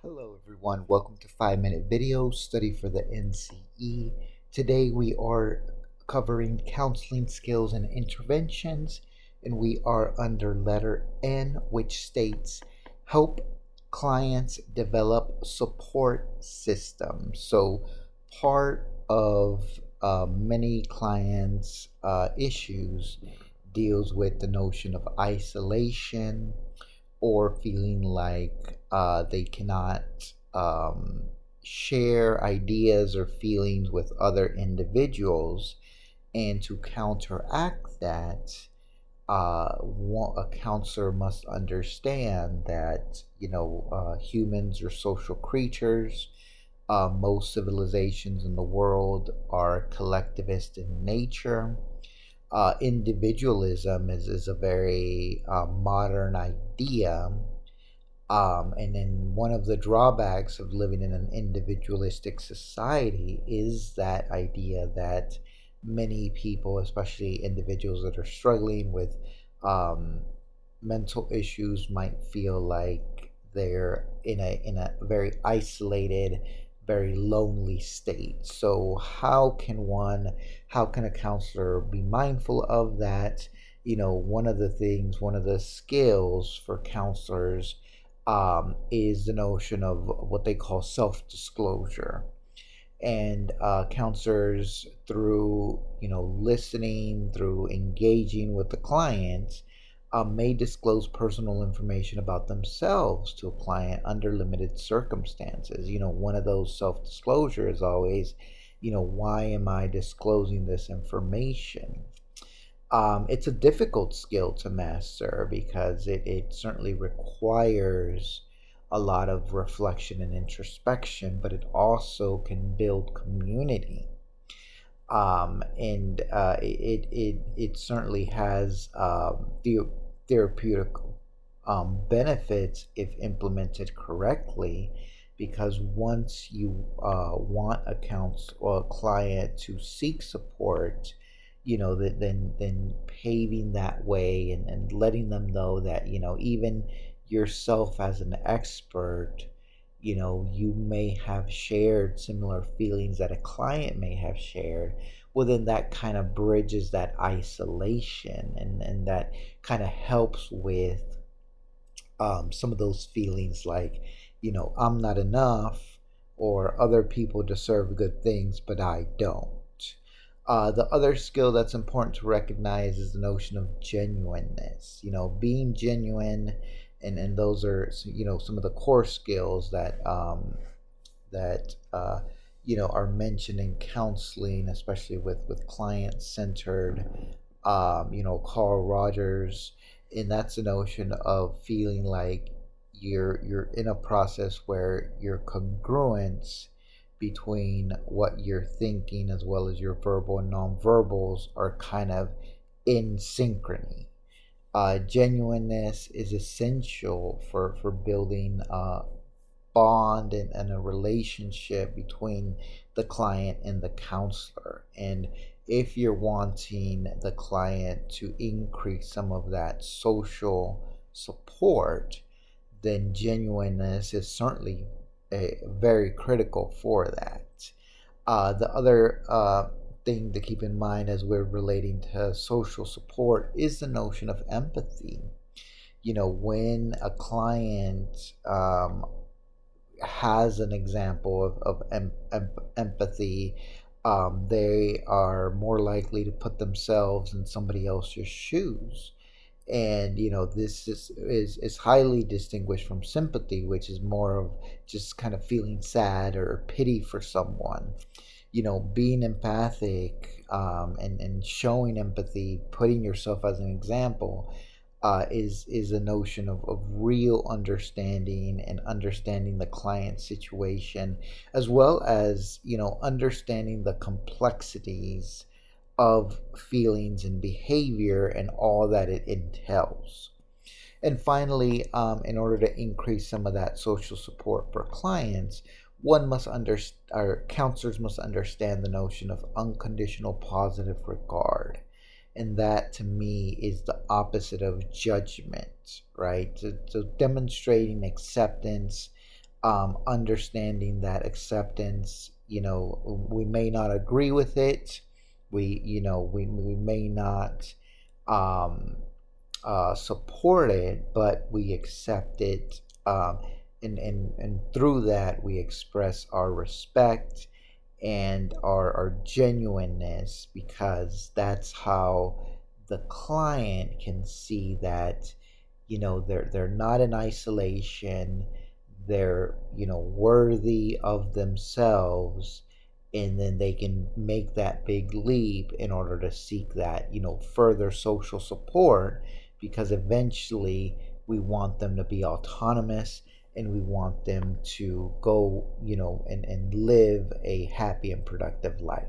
Hello everyone, welcome to 5 Minute Video Study for the NCE. Today we are covering counseling skills and interventions, and we are under letter N, which states help clients develop support systems. So part of many clients' issues deals with the notion of isolation or feeling like they cannot share ideas or feelings with other individuals. And to counteract that, a counselor must understand that humans are social creatures. Most civilizations in the world are collectivist in nature. Individualism is a very modern idea. And then one of the drawbacks of living in an individualistic society is that idea that many people, especially individuals that are struggling with um, mental issues, might feel like they're in a very isolated, very lonely state. So how can a counselor be mindful of that? One of the skills for counselors is the notion of what they call self-disclosure. And counselors, through listening, through engaging with the client, may disclose personal information about themselves to a client under limited circumstances. One of those self-disclosure is always, why am I disclosing this information? It's a difficult skill to master because it certainly requires a lot of reflection and introspection, but it also can build community. And it certainly has therapeutic benefits if implemented correctly, because once you want accounts or a client to seek support, then paving that way, and letting them know that even yourself as an expert, you may have shared similar feelings that a client may have shared. Well, then that kind of bridges that isolation, and that kind of helps with some of those feelings like, I'm not enough, or other people deserve good things, but I don't. The other skill that's important to recognize is the notion of genuineness. Being genuine, and those are some of the core skills that are mentioned in counseling, especially with client centered. Carl Rogers, and that's the notion of feeling like you're in a process where your congruence between what you're thinking as well as your verbal and nonverbals are kind of in synchrony. Genuineness is essential for building bond, and a relationship between the client and the counselor. And if you're wanting the client to increase some of that social support, then genuineness is certainly very critical for that. The other thing to keep in mind as we're relating to social support is the notion of empathy. When a client has an example of empathy, they are more likely to put themselves in somebody else's shoes. And this is highly distinguished from sympathy, which is more of just kind of feeling sad or pity for someone. Being empathic, and showing empathy, putting yourself as an example, is a notion of real understanding, and understanding the client situation, as well as understanding the complexities of feelings and behavior and all that it entails. And finally, in order to increase some of that social support for clients, one must understand, or counselors must understand the notion of unconditional positive regard. And that to me is the opposite of judgment, right? So demonstrating acceptance, understanding that acceptance, we may not agree with it. We may not um, support it, but we accept it. And through that, we express our respect and our genuineness, because that's how the client can see that they're not in isolation. They're worthy of themselves, and then they can make that big leap in order to seek that further social support, because eventually we want them to be autonomous, and we want them to go and live a happy and productive life.